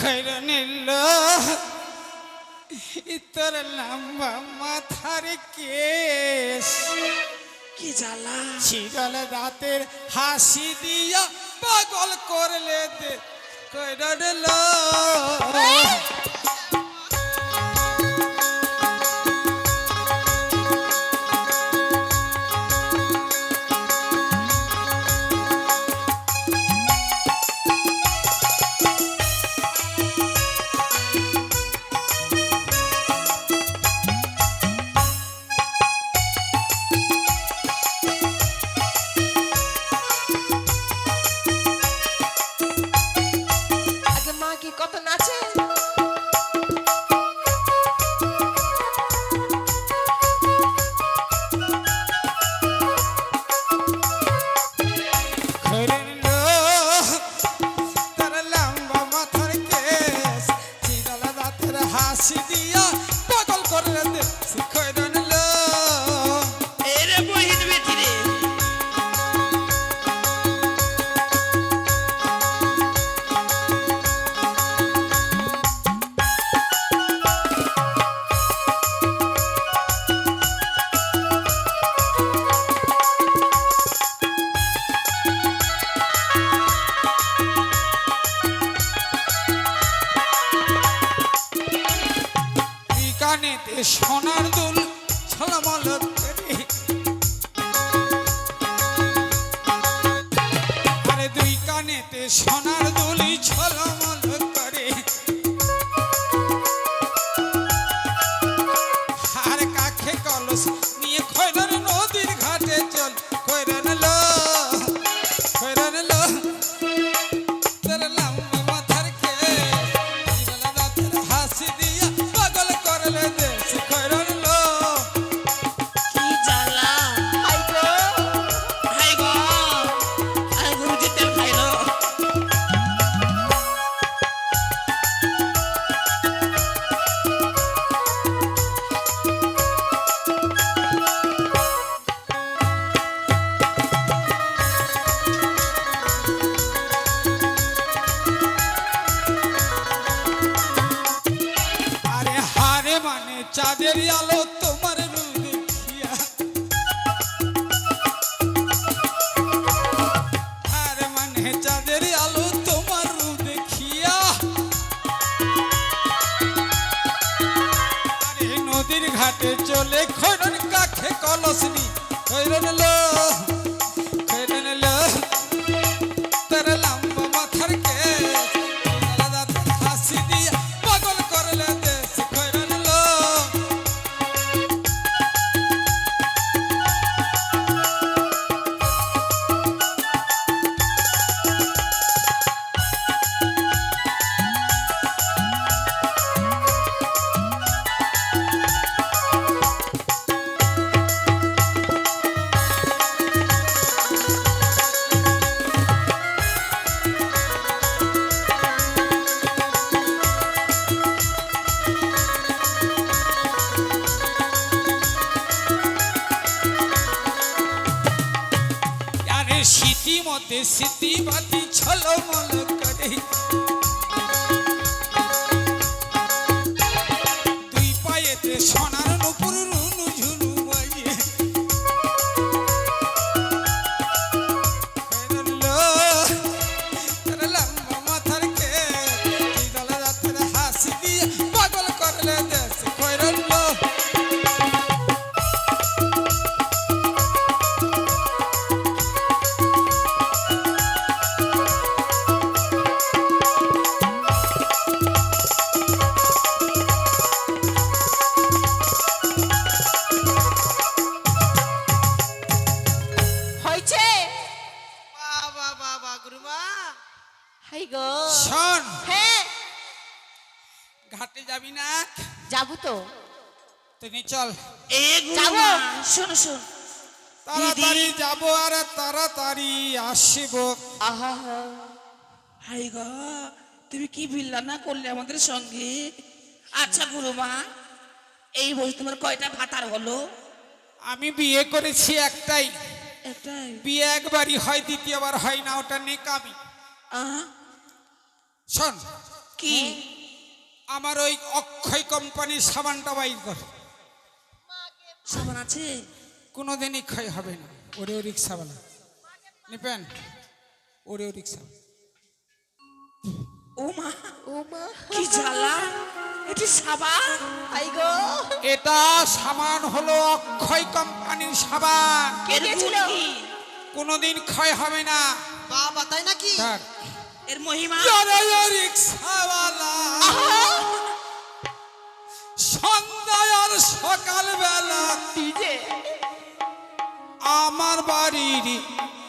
খৈর নিল তোর লম্বা মাথার কেশ কি জ্বালা চিরল রাতের হাসি দিয়া পাগল করলে দে খৈর নিল আগে মা কি কত নাচে খৈর নিল তোর লম্বা মাথার কেশ চিরল রাতের হাসি দিয়া পাগল করলে দে খৈর নিল এরে বহিন বেটি রে কানেতে সোনার দুল ছলমল করে আরে দুই কানেতে সোনার দুল ছলমল করে আর কাখে কলস নিয়ে খৈরন নদীর ঘাটে চল খৈরন লো তোর লম্বা মাথার কেশ চিরল রাতের হাসি দিয়া পাগল করলে দেশ খৈরন লো কি জ্বালা হাই গো গুরুজি তেল খাইলো আরে হারে মানে চাঁদের আলো তোমার রূপ দেখিয়া হারে মানে চাঁদের আলো তোমার রূপ দেখিয়া আরে নদীর ঘাটে চলে খৈরন কাখে কলস নি খৈরন লো তোর লম্বা মাথার কেশ চিরল রাতের হাসি দিয়া পাগল করলে দেশ খৈরন লো আরে স্মৃতি মতে স্মৃতিবাদী ছলমল করে দুই পায়েতে সোনার নুপুর রুনু ঝুনু বাজিয়ে খৈরন লো তোর লম্বা মাথার কেশ চিরল রাতের হাসি দিয়ে পাগল করলে দেশ খৈরন লো হইছে বাবা গুরুমা হাই গো শোন হ্যাঁ ঘাটে যাবি না যাবো তো তুমি চল এ যাবো গুরুমা শোনো শোন তাড়াতাড়ি যাবো আর তাড়াতাড়ি আসবো আহা হাই গো তুমি কি বিল্লা না করলে আমাদের সঙ্গে আচ্ছা গুরুমা এই বয়স তোমার কয়টা ভাতার হলো আমি বিয়ে করেছি একটাই, একটাই বিয়ে একবারই হয়, দ্বিতীয়বার হয় না, ওটা নেকামি। আহ শোন কি আমার ওই অক্ষয় কোম্পানির সাবানটা বাইর কর। সাবান আছে? কোনোদিনই ক্ষয় হবে না। ওরেও রিক্সাওয়ালা নিপেন, ওরেও রিক্সা। ও মা, ও মা, কি জ্বালা! এটি সাবান? হাই গো, এটা সাবান হলো অক্ষয় কোম্পানির সাবান। এর গুণ কি? কোনোদিন ক্ষয় হবে না। বাবা তাই নাকি? স্যার এর মহিমা? রিক্সাওয়ালা সন্ধ্যায় আর সকালবেলা ডিজে, আমার বাড়ির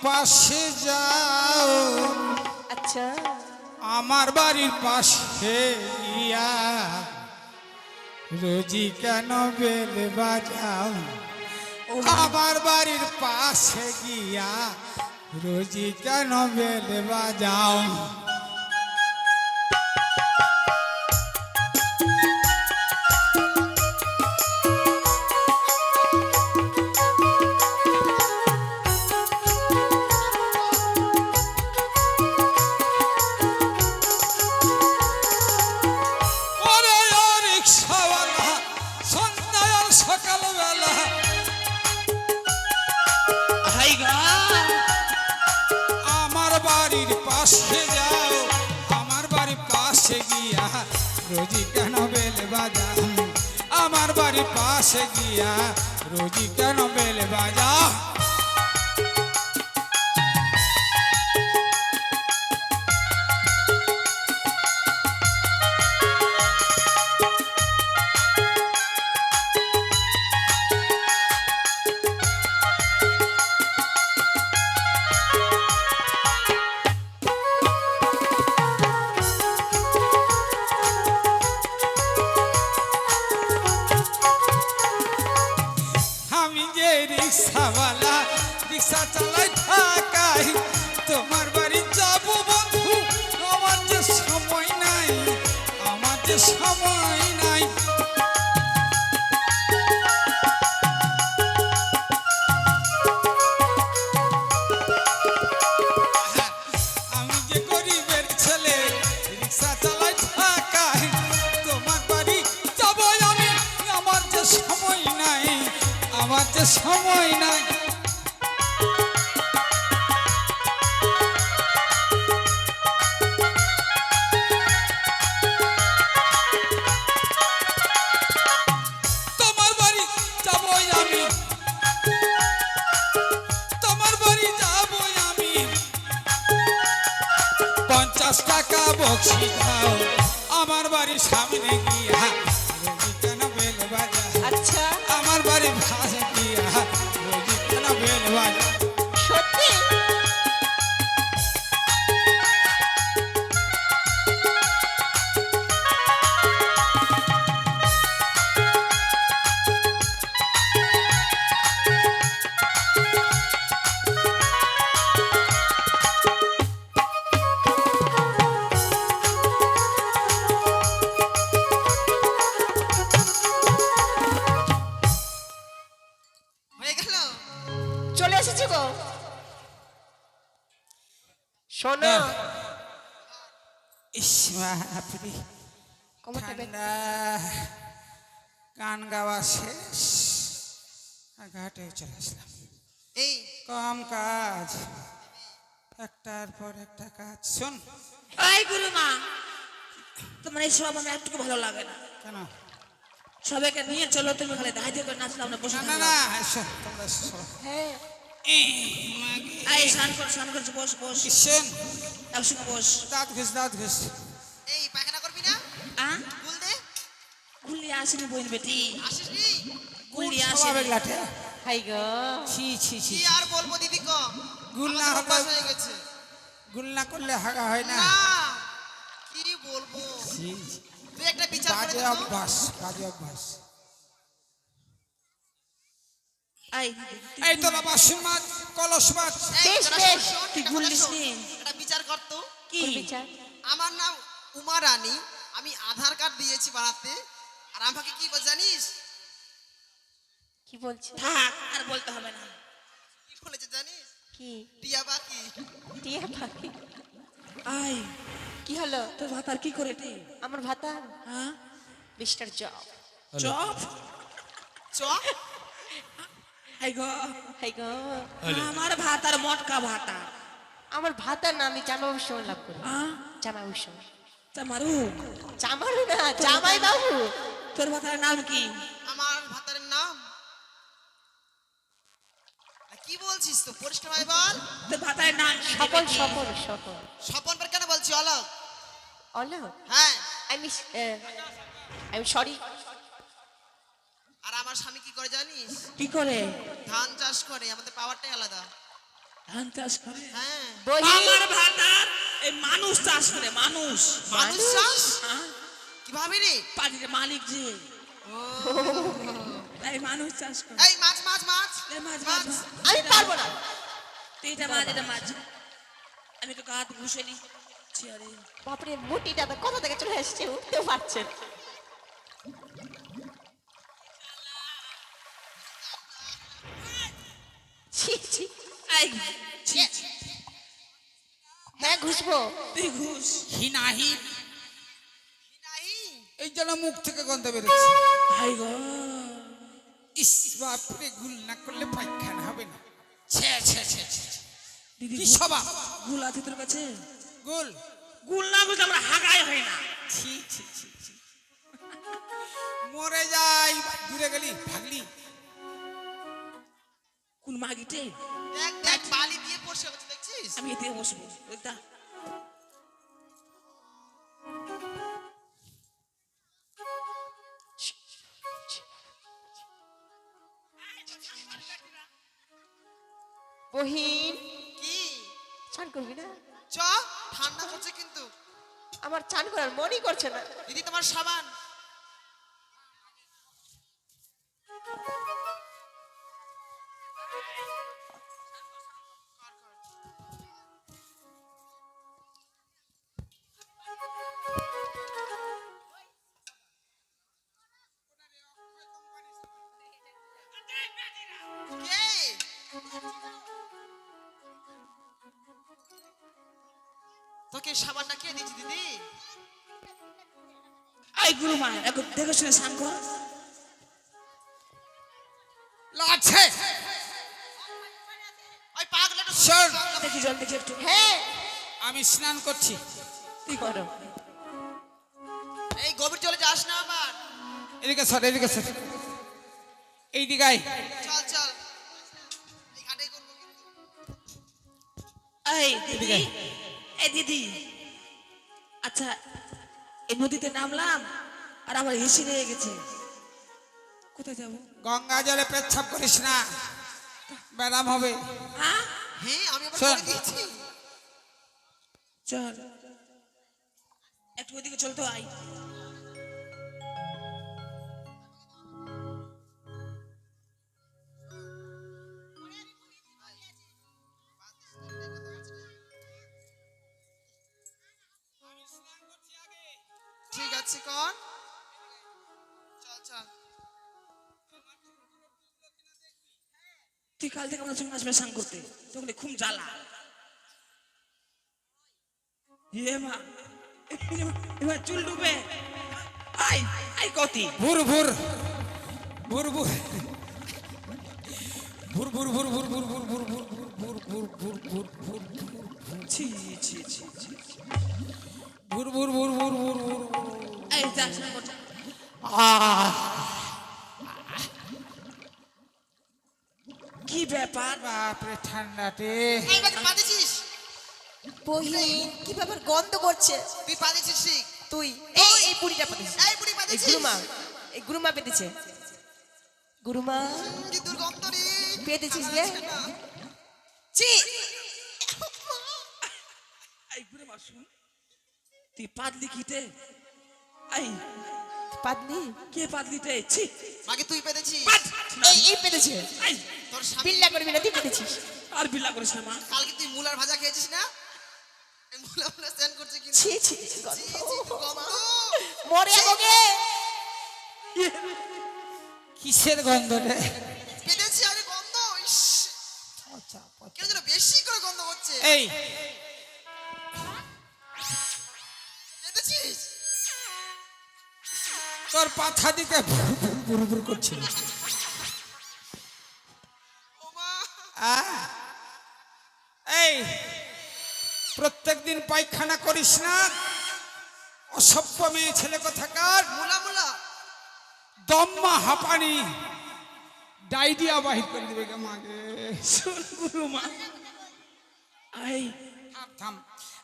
পাশে যাও, আচ্ছা, আমার বাড়ির পাশে গিয়া রোজি কেন বেল বাজাও, আমার বাড়ির পাশে গিয়া রোজি কেন বেল বাজাও। ওরে ও রিক্সাওয়ালা সন্ধ্যায় আর সকালবেলা হাই গো, আমার বাড়ির পাশে যাও, আমার বাড়ির পাশে গিয়া রোজি কেন বেল বাজাও, আমার বাড়ির পাশে গিয়া রোজি কেন বেল বাজাও। আমি যে রিক্সাওয়ালা রিক্সা চালাই ঢাকায়, তোমার বাড়ি যাব বন্ধু, আমার যে সময় নাই, আমার যে সময় নাই। আমি যে গরিবের ছেলে রিক্সা চালাই ঢাকায়, তোমার বাড়ি যাব আমি, আমার যে সময় নাই, আমার যে সময় নাই। তোমার বাড়ি যাব আমি, তোমার বাড়ি যাব আমি, 50 টাকা বকশি দাও, আমার বাড়ির সামনে গিয়া রোজি কেন বেল বাজা, আচ্ছা, আমার বাড়ির পাশে গিয়া রোজি কেন বেল বাজা। সত্যি, হয়ে গেল? চলে এসেছি গো। শোনো, ইস বাপরে, কমরটা বের- ঠান্ডা, গান গাওয়া শেষ, আর ঘাটে চলে আসলাম। এই কম কাজ, একটার পর একটা কাজ। শোন এই গুরুমা, তোমার এই সব আমার একটু ভালো লাগে না। কেন? সবাইকে নিয়ে চলো, তুমি খালি দাঁড়িয়ে করে নাচলাম না, বসে না না থাকলাম। না, এসো, তোমরা এসো। হ্যাঁ, এই স্নান কর, বস বস, শোন, একসঙ্গে বস। দাঁত ঘুষ, দাঁত ঘুষ। এই পায়খানা করবি না? আ গুল দে। গুলি আসেনি বইন বেটি, আসিস নি? গুলি স্বভাবের আসেনি। লাঠে। হাই গো, ছি ছি ছি। কি আর বলবো দিদি ক? গুল না আমাদের হলে অভ্যাস হয়ে গেছে। গুল না করলে হাগা হয় না। না কি বলবো, ছি, তুই একটা বিচার করে বাজে দে তো। অভ্যাস, বাজে অভ্যাস। এই এই তোরা বাসন মাছ, কলস মাছ। এই, বেশ, তোরা বেশ। শোন, তুই একটা গুল কথা দিস শোন। নি? একটা বিচার কর তো। কি কোন বিচার? আমার নাম উমা রানী, আমি আধার কার্ড দিয়েছি বানাতে, আর আমাকে কি বল জানিস? কি বলছে? থাক, আর বলতে হবে না। কি বলেছে জানিস? কি? টিয়া পাখি। টিয়া পাখি? আই কি হলো? তোর ভাতার কি করে রে? আমার ভাতা হ্যাঁ মিস্টার জব। চপ চ হাই গো হাই গো, আমার ভাতার মটকা ভাতা আমার ভাতার না, আমি জামা বাবুর সঙ্গে লাভ করি। হ্যাঁ জামাই বাবুর সঙ্গে। তা মারু জামাই না, জামাই বাবু। তোর ভাতার নাম কি? আমার ভাতারের নাম কি বলছিস তো পরিষ্কার ভাই বল। তোর ভাতার নাম কি? সফল সফল সফল। স্বপন পর কেন বলছি অলক? অলো, হ্যাঁ আমি আমি সরি। আর আমার স্বামী কি করে জানিস? কি করে? ধান চাষ করে, আমাদের পাওয়ারটাই আলাদা। ধান চাষ করে? হ্যাঁ বহি আমার ভাতার এই মানুষ চাষ করে, মানুষ। মানুষ চাষ হ্যাঁ? কিভাবে রে? পানির মালিক যে তাই মানুষ চাষ করে। এই মাছ মাছ মাছ এই মাছ, মাছ। মাছ। আমি পারবো না। তুই এটা মাছ, এটা মাছ। আমি একটু গা হাত ঘুষে নি। ছি, আরে। বাপরে, মুটিটা তো কোথা থেকে চলে এসেছে, উঠতেও পারছেন। ছি ছি। এই, ছি, ছি। হ্যাঁ ঘুষবো। তুই ঘুষ। হিনাহি নাই এই যেন মুখ থেকে গন্ধ বেরোচ্ছে। হাই গো ইস বাপরে, গুল না করলে পায়খানা হবে না। ছে ছে ছে ছে ছে। দিদি কি গুল- সবা গুল আছে তোর কাছে? গুল। গুল না গুল আমরা হাগাই হয় না। ছি ছি ছি ছি। মরে যাই, দূরে গেলি ভাগলি। কোন মাগিতে? দেখ দেখ বালি দিয়ে পড়ছে হচ্ছে দেখছিস? আমি এতে বসবো বুঝলা? বহিন, কি চান করবি না? চ ঠান্ডা করছে কিন্তু। আমার চান করার মনই করছে না। দিদি তোমার সাবান। কে? তোকে সাবানটা কে দিয়েছি দিদি? এই গুরুমা একটু দেখে শুনে স্নান কর। লাগছে। ওই পাগলাটা শোন। দেখি জল দেখি একটু। হ্যাঁ, আমি স্নান করছি। তুই করো। এই গভীর জলে যাস না আবার। এদিকে সর, এদিকে সর। এই দিকাই। চল চল এই ঘাটেই করবো কিন্তু। এই দিদি, এই দিদি, আচ্ছা এই নদীতে নামলাম আর আমার হিসি রয়ে গেছে, কোথায় যাবো? গঙ্গা জলে পেচ্ছাপ করিস না, ব্যারাম হবে। হ্যাঁ হ্যাঁ আমি আবার শোন। করে দিয়েছি। চল একটু ওইদিকে চলতো আই। ঠিক আছে কর। চল চল। তুই কাল থেকে আমার সঙ্গে আসবে স্নান করতে, তখন খুব জ্বালা। ইয়ে মা, এবার চুল ডুবে। আই আই কতি ভুর ভুর ভুর ভুর ভুর ভুর ভুর ভুর ভুর ভুর ভুর ভুর ভুর ভুর ভুর ভুর ভুর ছি ছি ছি ছি। ভুর ভুর ভুর ভুর ভুর ভুর। এই যা স্নান করতে। কি ব্যাপার? বাপরে ঠান্ডাতে। এই বাকি পা দিছিস? বহিন কি ব্যাপার, গন্ধ করছে। তুই পা দিছিস ঠিক? তুই এই বুড়িটা পেতেছে, এই বুড়ি পা এই দিছিস? গুরুমা, এই গুরুমা পেতেছে। গুরুমা কি দুর্গন্ধ রে। পেতেছিস রে? ছি, এই ঘুরে মা শুন, তুই পাদলি কিতে? এই পাদনি কে পাদলিতে? ছি মাকে তুই পেতেছিস? পাদ। এই পেতেছে। এই তোর স্বামী বিল্লা করবি না, তুই পেতেছিস। আর বিল্লা করিস না মা। কালকে তুই মুলার ভাজা খেয়েছিস না? এই মুলা মুলা স্নান করছে কিন্তু। ছি ছি ছি, গন্ধ। ছি, দুর্গন্ধ। মরে যাবোগে। কিসের গন্ধ রে? পেতেছি আরে গন্ধ। ইস, কেন যেন বেশি করে গন্ধ হচ্ছে। এই পেরেছিস? তোর পাছা দিতে বুড়ু বুড়ু করছিল। ও মা, এই প্রত্যেকদিন পায়খানা করিস না, অসভ্য মেয়ে ছেলে কোথাকার। মুলা মুলা। দম্মা হাঁপানি ডায়রিয়া বাহির করে দেবে গে মাগে। শোন গুরুমা, আই থাম থাম,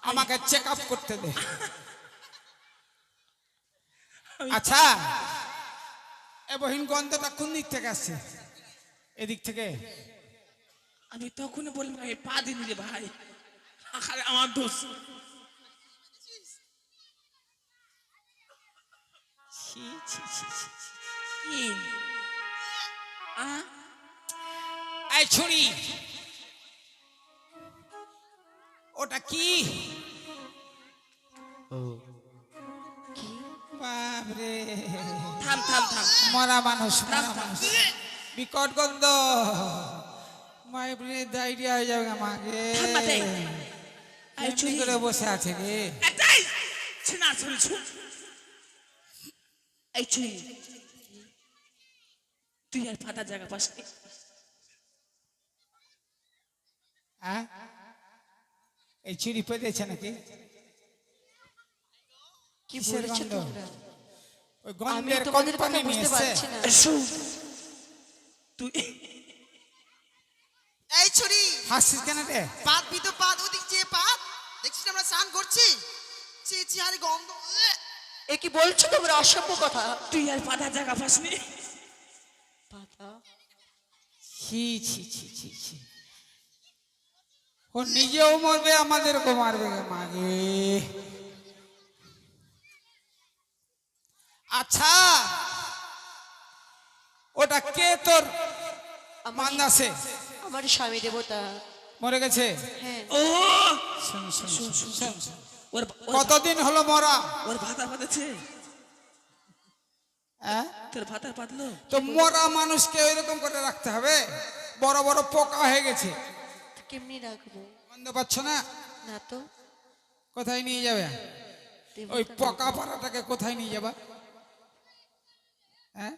আমাকে চেক আপ করতে দে। আচ্ছা, এ বহিন গন্ধটা কোন দিক থেকে আসছে? এদিক থেকে? আমি তখনই বললাম ভাই পা দিন রে ভাই, আরে আমার দোষ। ছি, ছি, ছি, ছি, ছি। কি এই ছুরি, ওটা কি? কি বাপরে, থাম থাম থাম মরা মানুষ, মরা থাম, থাম। মানুষ, বিকট গন্ধ। মাইব্রে ডায়রিয়া হয়ে যাবে আমাকে। থাম মাতে। এই এমনি ছুরি করে বসে আছে রে। এটাই ছিনা ছুরি ছুরি। এই ছুরি তুই আর ফাটা জায়গা পাস নি। হ্যাঁ, এই ছুরি পেতেছে নাকি? কি কিসের বলেছো গন্ধ? তোমরা? ওই আমি গন্ধের তোমাদের কথা কোম্পানি নিয়ে বুঝতে এসছে। পারছি না। শোন তুই এই ছুরি, হাসছিস কেন রে? পাত ভিতর পাত, ওদিক যে পাত, দেখছিস না আমরা স্নান করছি? ছি ছি, আরে গন্ধ। এ কি বলছো তোমরা? অসভ্য কথা। তুই আর ফাটা জায়গা পাস নি। পাতা ছি ছি ছি ছি ছি, ও নিজেও মরবে, আমাদেরকে মারবে গে মাগে। আচ্ছা, ওটা কে তোর মান্দাসে? আমার স্বামী দেবতা। মরে গেছে? হ্যাঁ, ও শোন, শোন, শোন, শোন, শোন। ওর কতদিন হলো মরা? ওর ভাতা পাতেছে, হ্যাঁ? তোর ভাতা পাতলো। তো মরা মানুষকে ওইরকম করে রাখতে হবে? বড় বড় পোকা হয়ে গেছে, তো কেমনি রাখবো? গন্ধ পাচ্ছ না? না তো, কোথায় নিয়ে যাবে? দেবতা ওই না। পোকা পাড়াটাকে কোথায় নিয়ে যাবা? হ্যাঁ,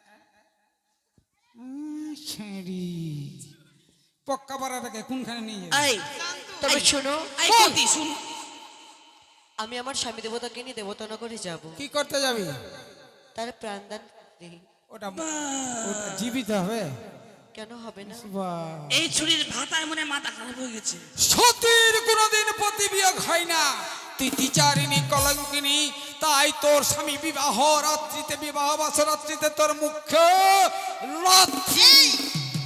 ছেড়ি পক্কা পাড়াটাকে কোনখানে নিয়ে যাবে? এই তবে শোনো, এই বল। কতি শুন, আমি আমার স্বামী দেবতাকে নিয়ে দেবতানগরে যাব। কি করতে যাবি? তার প্রাণদান দিই। ওটা ওটা জীবিত হবে? কেন হবে না? বাহ! এই ছুরির ভাতায় মনে হয় মাথা খারাপ হয়ে গেছে। সতীর কোনোদিন প্রতিবিয়োগ হয় না, তুই দ্বিচারিণী কলঙ্কিনী, তাই তোর স্বামী বিবাহ রাত্রিতে, বিবাহ বাসরাত্রিতে তোর মুখ্য রাত্রি, এই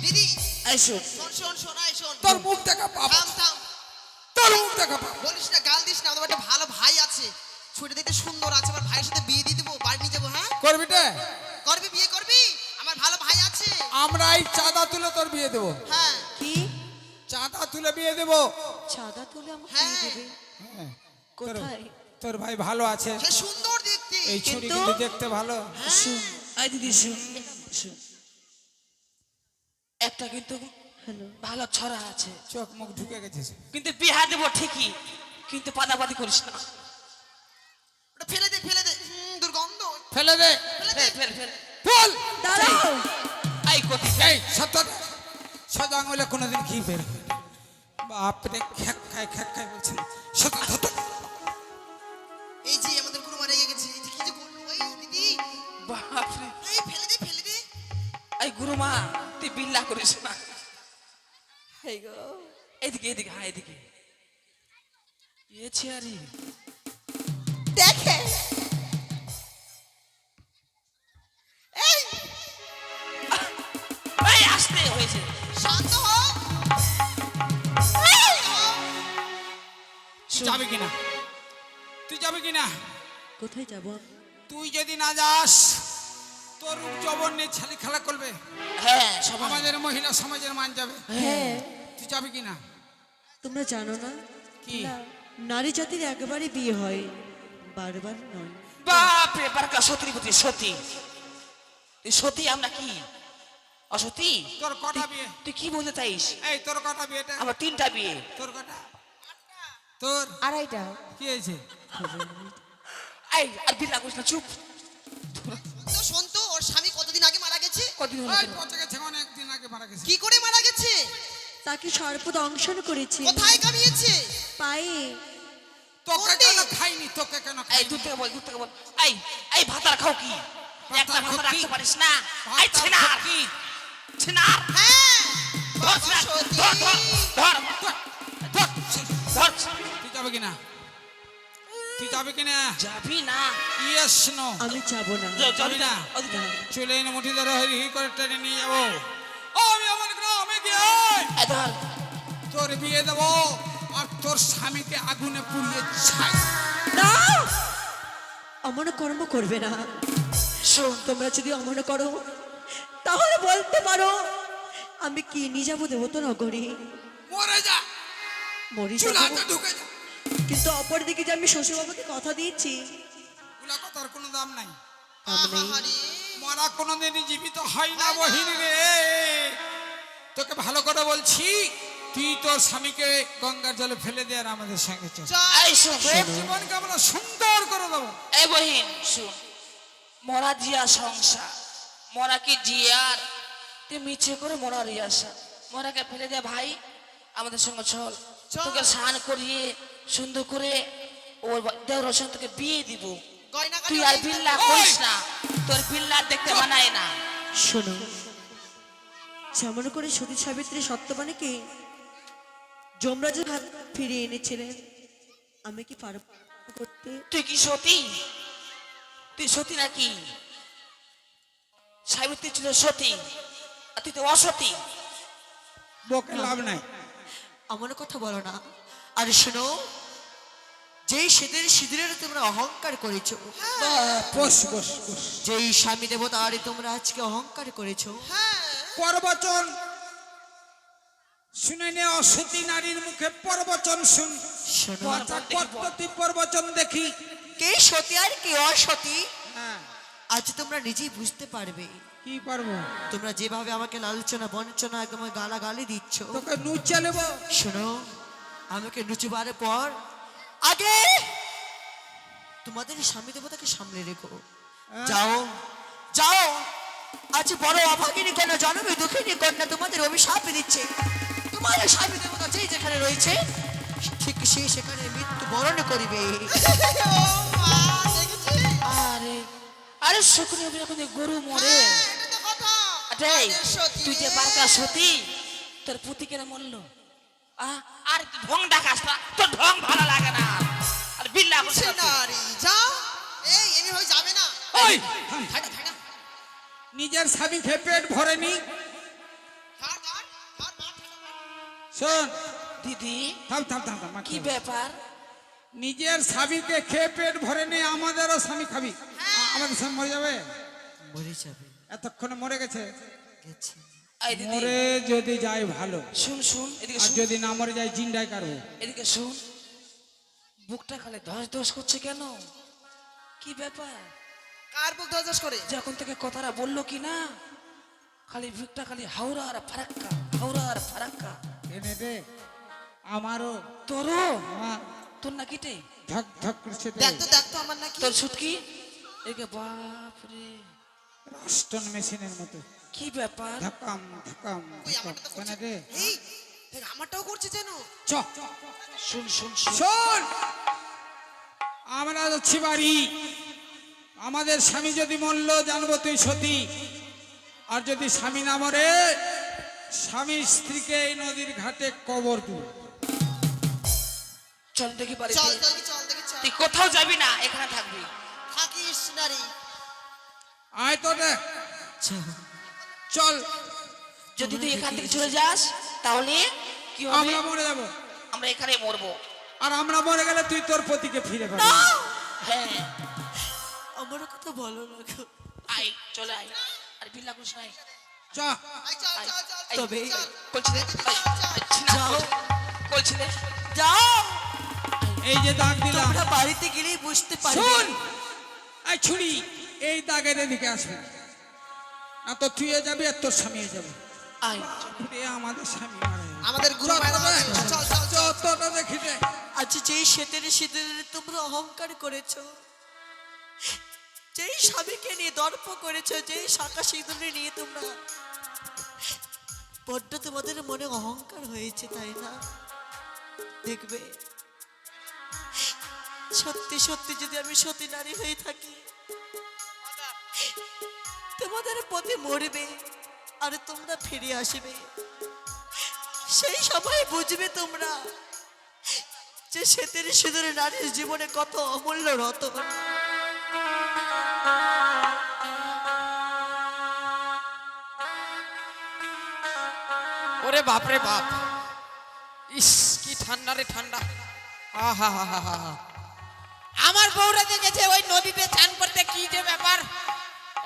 দিদি, এই শোন, শোন শোন শোন, এই শোন। তোর মুখ দেখা পাপ, থাম থাম, তোর মুখ দেখা পাপ। বলিস না, গাল দিস না। আমার একটা ভালো ভাই আছে, ছুটি দেখতে সুন্দর আছে, আমার ভাইয়ের সাথে বিয়ে দিয়ে দেবো, বাড়ি নিয়ে যাবো। হ্যাঁ, করবি রে? করবি, বিয়ে করবি? আমার ভালো ভাই আছে। আমরা এই চাঁদা তুলে তোর বিয়ে দেবো, হ্যাঁ কি চাঁদা তুলে বিয়ে দেবো। চাঁদা তুলে আমাকে হ্যাঁ। দিয়ে দেবে? হ্যাঁ, কোথায়? তোর ভাই ভালো আছে, সে সুন্দর দেখতে। এই ছুরি কিন্তু- কিন্তু দেখতে ভালো। শোন, এই দিদি শোন, শোন। একটা কিন্তু হ্যালো, ভালো ছড়া আছে, চোখ মুখ ঢুকে গেছে। কিন্তু বিহা দেবো ঠিকই, কিন্তু পাদাপাদি করিস না। ওটা ফেলে দে, ফেলে দে। দুর্গন্ধ। ফেলে দে, ফেলে দে। ফের ফের ফের বল। দাঁড়াও। এই কতি এই সত্য, সোজা আঙুলে কোনোদিন ঘি বের হয় না। বাপরে, খ্যাক খায় বলছেন। সত্য সত্য। এই যে আমাদের গুরুমা রেগে গেছে, এই যে কি যে বললো, এই দিদি, বাপরে, এই ফেলে দে, ফেলে দে। এই গুরুমা তুই বিল্লা করিস না। এই গো, এদিকে এদিকে, হ্যাঁ এদিকে। এ ছিয়ারি দেখে এই এই আসতে হয়েছে। শান্ত হ। তুই যাবি কিনা? তুই যাবি কিনা? কোথায় যাব? তুই যদি না যাস, তোর রূপ যৌবন নিয়ে ছেলে খেলা করবে, হ্যাঁ সবাই আমাদের মহিলা সমাজের মান যাবে। হ্যাঁ, তুই যাবি কিনা? তোমরা জানো না, কি? নারী জাতির একবারই বিয়ে হয়, বারবার নয়। বাপরে বারকা সতীপতি সতী, তুই সতী আমরা কি অসতী? তোর কটা বিয়ে? তুই কি বলতে চাইস? এই তোর কটা বিয়েটা? আমার 3টা বিয়ে। তোর কটা? তোর আড়াইটা। কি হয়েছে? এই আর বিল্লা করিস না, চুপ। তো শোন তো, ওর স্বামী কতদিন আগে মারা গেছে? কদিন হলো এই কেন? পচে গেছে, অনেক দিন আগে মারা গেছে। কি করে মারা গেছে? তাকে সর্প দংশন করেছে কোথায় কামিয়েছে? পায়ে। তোকে কোনটি? কেন খাইনি, তোকে কেন এই খাইনি? দূর থেকে বল, দূর থেকে বল। এই এই ভাতার খাও কি? একটা ভাতার ভাতা খাও রাখতে কি? পারিস না? এই ভাতার ছিনার, খাও কি? ছিনার। হ্যাঁ ধর বাবা ছিনার, সতী। ধর ধর ধর ধর ধর। তুই যাবে কিনা? তুই যাবে কিনা? যাবি না? Yes no. আমি যাব না। যাবি না? ওদিকে যা। চলে এনে মুঠি ধরে হরি করে টেনে নিয়ে যাবো। আমি আমার গ্রামে গিয়ে এই ধর। তোর বিয়ে দেবো, আর তোর স্বামীকে আগুনে পুড়িয়ে ছাই। না, অমন কর্ম করবে না। শোন, তোমরা যদি অমন করো তাহলে বলতে পারো আমি কি নিয়ে যাবো দেবতো নগরী, মরে যা, মরি চুলাতে যাবো। ঢুকে যা। কিন্তু অপরদিকে যে আমি শ্বশুরবাবুকে কথা দিয়েছি, ওগুলা কথার কোনো দাম নাই। দাম নেই। আহারে। মরা কোনোদিনই জীবিত হয় না বহিন রে। তোকে ভালো করে বলছি, তুই তোর স্বামীকে গঙ্গার জলে ফেলে দে আর আমাদের সঙ্গে চল। চল। এই শোন, তোর জীবনকে আমরা সুন্দর করে দেবো। এই বহিন শুন, মরা জিয়া সংসার, মরা কি জিয়ার? তুই মিছে করে মরা রিয়াসা, মরাকে ফেলে দে ভাই, আমাদের সঙ্গে চল। চল। তোকে স্নান করিয়ে সুন্দর করে ওর দেওয়ার সঙ্গে তোকে বিয়ে দিব। গয়না তুই কাটি আর অনেক বিল্লা ওই! করিস না, তোর বিল্লা দেখতে বানায় না। শোনো, যেমন করে সতী সাবিত্রী সত্যবাণীকে যমরাজের হাত ফিরিয়ে এনেছিলেন, আমি কি পারব করতে? তুই কি সতী? তুই সতী নাকি? সাবিত্রী ছিল সতী, আর তুই তো অসতী। বকে লাভ নাই। আমার কথা বলো না। আর শোনো, যেই সেদের সিঁদুরের তোমরা অহংকার করেছো, বস বস বস। যেই স্বামী দেবতারই তোমরা আজকে অহংকার করেছো, হ্যাঁ পরবচন শুনে নে, অসতী নারীর মুখে পরবচন শুন। শোনো, আচ্ছা, কতটি পরবচন দেখি। কে সতী আর কে অসতী হ্যাঁ, আজ তোমরা নিজেই বুঝতে পারবে। কি পারবো? তোমরা যেভাবে আমাকে লালচনা বঞ্চনা একদম গালাগালি দিচ্ছ, তোকে নুচে নেব। শোনো, আমাকে নুচুবার পর আগে তোমাদের স্বামী দেবতাকে সামলে রেখো। যাও যাও, আজ বড় অভাগিনী কন্যা জন্মে দুঃখিনী কন্যা তোমাদের অভিশাপ দিচ্ছে। তোমার স্বামী দেবতা যেই যেখানে রয়েছে, ঠিক সে সেখানে মৃত্যু বরণ করিবে। ও মা, দেখেছিস? আরে আরে শুক্রিয়া এখন গরু মরে। হ্যাঁ, এটা তো কথা। আরে আরে সতী তুই যে রে। বারকা সতী, তোর পুতি কেন মরলো? আর তুই ঢং ডাকাস না, তোর ঢং ভালো লাগে না। আর বিল্লা করছিস সে নারী, যাও। এই এমনি হয়ে যাবে না। ওই থাক, থাক, থাক। নিজের স্বামী খেয়ে পেট ভরেনি। ধর, ধর, ধর, মার, ধর, মার। শোন, দিদি, থাম থাম থাম থাম, মার কি খাবি। ব্যাপার? নিজের স্বামীকে খেয়ে পেট ভরেনি, আমাদেরও স্বামী খাবি। আমাদের স্বামী মরে যাবে? মরে যাবে, এতক্ষণে মরে গেছে। গেছে। এই দিদি, মরে যদি যায় ভালো, শুন শুন, এদিকে আর শুন, যদি না মরে যায় জিন্দায় কারবো। এদিকে শুন। বুকটা খালি ধস ধস করছে কেন? কি ব্যাপার? কার বুক ধস করে? যখন থেকে কথাটা বললো কি না, খালি বুকটা খালি হাওড়া আর ফারাক্কা, হাওড়া আর ফারাক্কা। এনে দে, আমারও তোরও? আমার তোর না কিটে? ধক ধক করছে দে। দেখ তো, দেখ তো আমার নাকি। তোর ছুটকি? একে বাপরে, রস্টন মেশিনের মতো কি ব্যাপার? ধকাম ধকাম ওই ধকাম। আমারটা তো এনে করছে। দে। এই, দেখ আমারটাও করছে যেন। চ শুন শুন শুন, শোন, আমরা যাচ্ছি বাড়ি। আমাদের স্বামী যদি মরল জানবো তুই সতী, আর যদি স্বামী না মরে, স্বামী স্ত্রীকে এই নদীর ঘাটে কবর দিব। চল দেখি বাড়িতে। চল, চল, চল, দেখি চল। তুই কোথাও যাবি না, এখানে থাকবি। থাকিস নারী। আয় তো দেখ, চল, যদি তুই এখান থেকে চলে যাস, তাহলে কি হবে? আমরা মরে যাব। আমরা এখানে মরবো। আর আমরা মরে গেলে তুই তোর পতিকে ফিরে পাবি। হ্যাঁ, আমার কথা বলো না গো। আয় চলে আয়, আর বিল্লা করিস নাই। চ আয়, চল, চল, চল, চল, তবে চল। বলছি রে, যাও, বলছি রে। যাও, এই যে দাগ দিলাম, তোমরা বাড়িতে গেলেই বুঝতে পারবে। শোন, এই ছুরি এই দাগের এদিকে আসবে না, তো তুই যাবি আর তোর স্বামী যাবে। আয় এ আমাদের স্বামী মারা যাবে। আমাদের গুরু চল, মায়েরা চল, আছে। চল, চল, চল। চল, তোটা দেখি দে। আজ যেই সেদের সিঁদুরের তোমরা অহংকার করেছো, যেই স্বামীকে নিয়ে দর্প করেছো, যেই শাঁখা সিঁদুরে নিয়ে তোমরা, বড্ড তোমাদের মনে অহংকার হয়েছে, তাই না? দেখবে সত্যি সত্যি যদি আমি সতী নারী হয়ে থাকি, তোমাদের পথে মরবে আর তোমরা ফিরে আসবে। সেই সময় বুঝবে তোমরা যে শ্বেতের সিঁদুরে নারীর জীবনে কত অমূল্য রতন। ওরে বাপ রে বাপ, ইস কি ঠান্ডা রে ঠান্ডা। আহা হা হা হা। আমার বউরা দেখেছে ওই নদীতে চান করতে, কি যে ব্যাপার,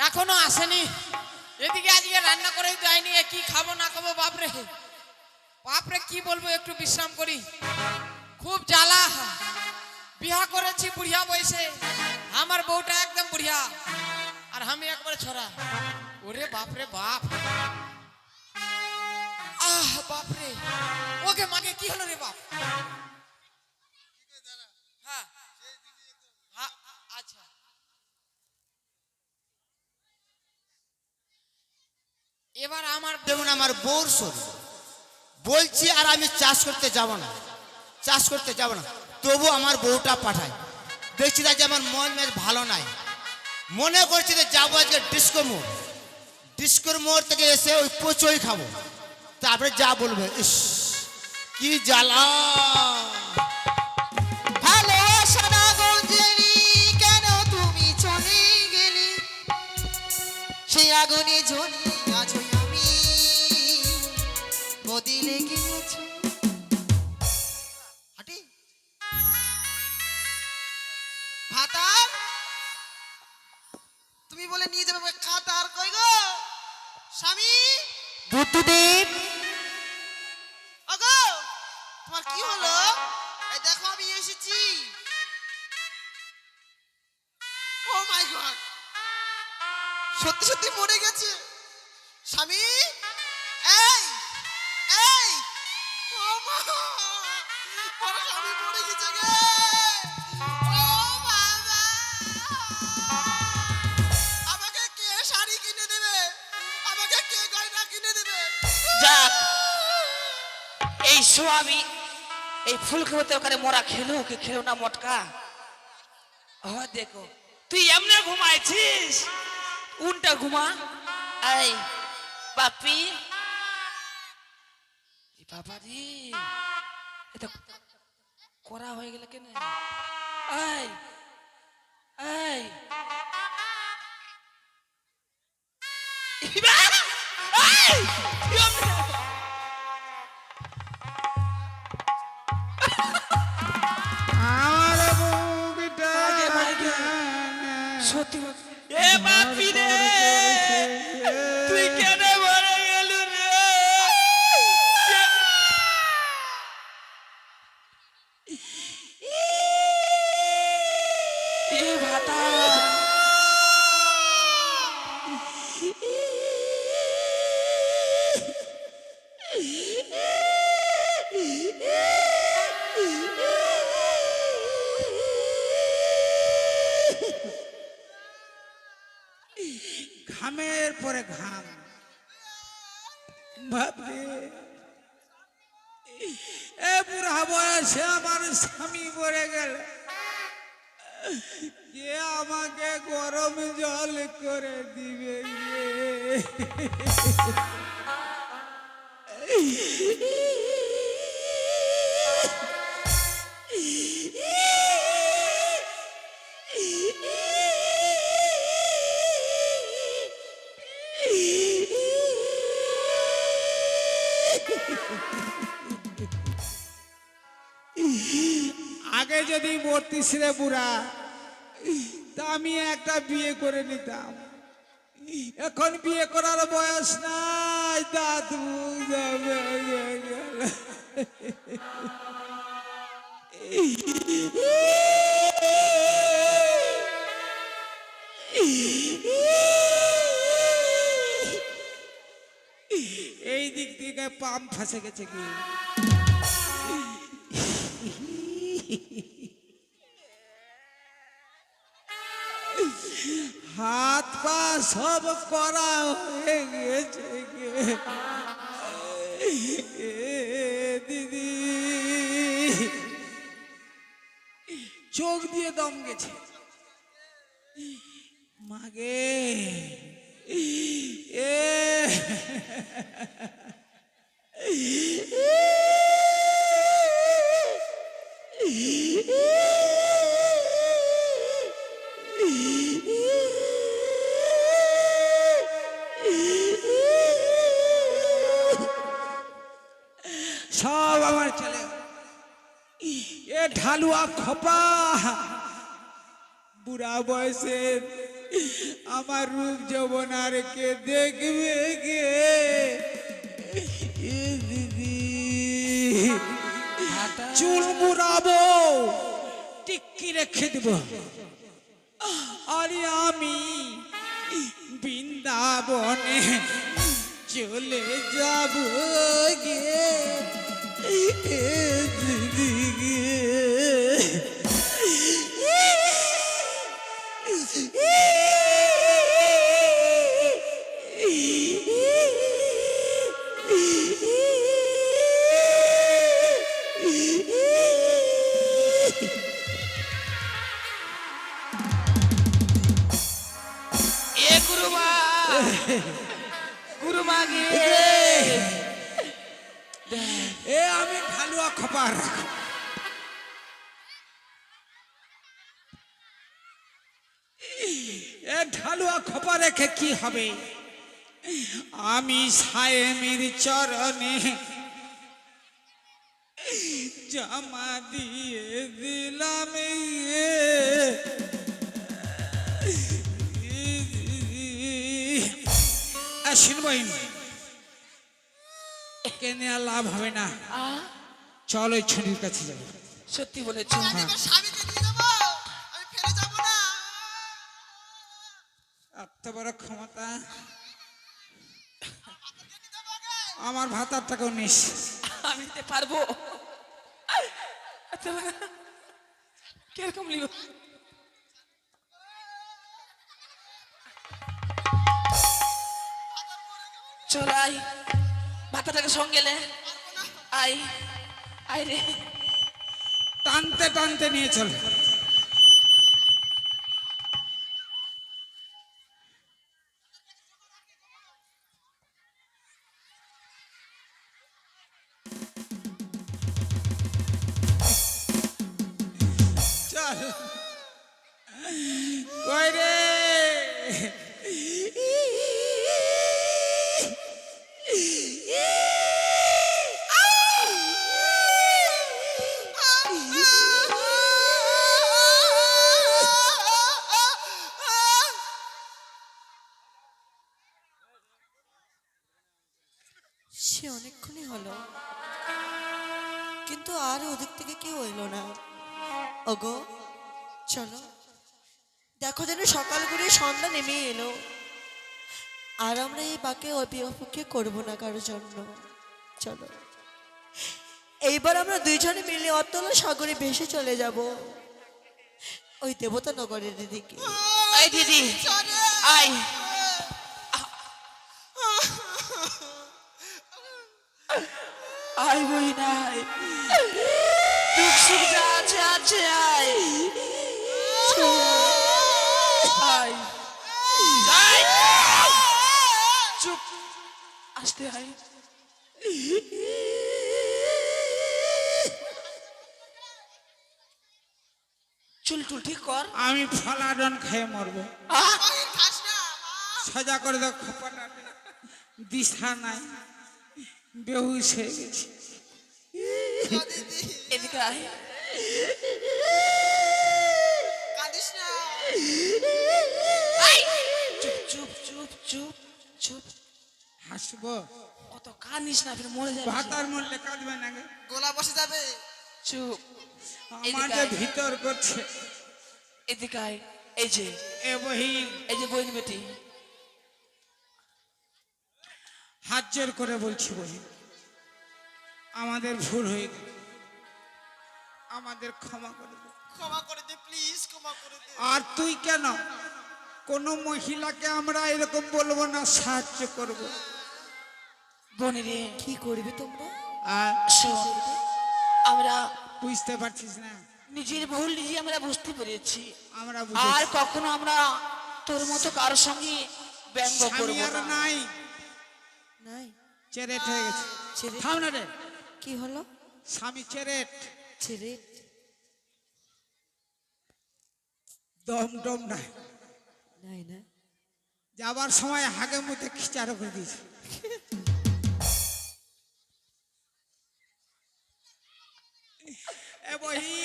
এখনো আসেনি। এদিকে আজকে রান্না করে যায়নি, কি খাবো না খাবো বাপরে বাপরে, কি বলবো, একটু বিশ্রাম করি, খুব জ্বালা। বিয়া করেছি বুড়িয়া বয়সে, আমার বউটা একদম বুড়িয়া আর আমি একবারে ছোড়া। ওরে বাপরে বাপ, আহ বাপরে, ওকে মাকে কি হলো রে বাপ? হ্যাঁ হ্যাঁ, আচ্ছা। এবার আমার যেমন আমার বউর শরীর বলছি, আর আমি চাষ করতে যাব না, চাষ করতে যাব না, তবু আমার বউটা পাঠায়। দেখছি যে আমার মন মেজ ভালো নাই, মনে করছি যে যাবো আজকে ডিস্কো মোড়, ডিস্কোর মোড় থেকে এসে ওই পচই খাবো, তারপরে যা বলবে। ইস কি জ্বালা। ভালোবাসা না গঞ্জেরি, কেন তুমি চলে গেলি? সেই আগুনে জ্বলি আছো আমি, বদিলে গিয়েছো। হাঁটি ভাতার, তুমি বলে নিয়ে যাবে খাতার, কই গো স্বামী? বুদ্ধদেব, আগো তোমার কি হলো? এই দেখো আমি এসেছি। ও মাই গড, সত্যি সত্যি মরে গেছে স্বামী। এই এই, ও মা, আমার স্বামী মরে গেছে গে। ও বাবা, আমাকে কে শাড়ি কিনে দেবে? আমাকে কে গয়না কিনে দেবে? যাক, এই স্বামী এই ফুল খেতে ওখানে মরা খেলো, কি খেলো না মটকা। ও দেখো, তুই এমনি ঘুমাইছিস, উনটা ঘুমা। এই বাপি, বাবা রে, এটা করা হয়ে গেল কেন? এই এই, আমার বউটা সত্যি এ বাপি রে, তুই কেন মরে গেল রে? এ ভাতা, ঘামের পরে ঘাম, বাপরে, এ বুড়া বয়সে আমার স্বামী মরে গেল, কে আমাকে গরম জল করে দিবে আগে যদি মরতিস রে বুড়া, তা আমি একটা বিয়ে করে নিতাম। এখন বিয়ে করার বয়স নাই, দাঁত মুখ যাবে গেল। এই দিক থেকে পাম ফাঁসে গেছে কি? হাত পা সব করা হয়ে গেছে গে। এ দিদি, চোখ দিয়ে দম গেছে মাগে। এ সব আমার ছেলে। এ ঢালুয়া খোপা বুড়া বয়সে আমার রূপ যৌবন আর কে দেখবে গে। এ দিদি, চুল মুড়াবো, টিক্কি রেখে দেব, আরে আমি বৃন্দাবনে চলে যাব গে। এ দিদি গে। এ গুরুমা, গুরুমা গে। এ আমি ঢালুয়া খপার। এ ঢালুয়া খপা রেখে কি হবে? আমি সায়েমের চরণে জামা দিয়ে দিলাম। শুনবইন কেনে আর লাভ হবে না, চল ওই ছুরির কাছে যাবো। সত্যি বলেছো। আমি আমার স্বামীকে দিয়ে দেবো, আমি ফেলে যাবো না। এত বড় ক্ষমতা আমার ভাতারটাকেও নিস। আমি দিতে পারবো? আচ্ছা, কিরকম নিব? চল আই, ভাতাটাকে সঙ্গে লে। আই, আই রে। টানতে টানতে নিয়ে চল। চল কই রে। সে অনেকক্ষণই হলো, কিন্তু আর ওদিক থেকে কেউ এলো না। ওগো চলো, দেখো যেন সকাল করে সন্ধ্যা নেমে এলো, আর আমরা এই বাকে অপেক্ষা করবো না কারোর জন্য। চলো, এইবার আমরা দুইজনে মিলে অতল সাগরে ভেসে চলে যাব ওই দেবতা নগরের দিকে। আই দিদি, আই। আই বই নাই, দুঃখ সুখ যা আছে আছে। I, I, I. চুপ, আসতে আই। চুল টুল ঠিক কর। আমি ফলাডন খেয়ে মরবো। আহ, খাস না, সোজা করে দাও খোপাটা, দিশা নাই, বেহুশ হয়ে গেছি। মা দিদি, এদিকে আয়। কাঁদিস না। আই, চুপ চুপ চুপ চুপ চুপ। হাসবো? অত কানিস না, ফির মরে যাবে। ভাতার মরলে কাঁদবে না গে? গোলা বসে যাবে। চুপ, আমার যে ভিতর করছে। এদিকে আয়। এই যে, এ বহিন, এই যে বইন বেটি, হাত জোর করে বলছি বহিন, আমাদের ভুল হয়ে গেল, আমাদের ক্ষমা করে দে। ক্ষমা করে দে প্লিজ, ক্ষমা করে দে। আর তুই কেন কোনো মহিলাকে আমরা এরকম বলবো না, সাহায্য করব। বনি রে কি করবে তোমরা? আর শোন, আমরা বুঝতে পারছিস না? নিজের ভুল নিজে আমরা বুঝতে পেরেছি, আমরা আর বুঝেছি। কখনো আমরা তোর মতো কারোর সঙ্গে ব্যঙ্গ স্বামী করবো আর না। নাই, নাই? চেরেট হয়ে গেছে। ছেড়ে থাম না রে, কি হলো? স্বামী চেরেট, ছেড়ে দম টম নাই। নাই না? যাবার সময় হাগে মুতে খিচারো করে দিয়েছে। এ বহি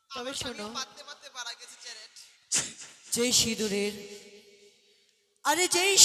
তবে শোনো, পাততে পাততে পারা গেছে চ্যারেট। যেই সিঁদুরের, আরে যেই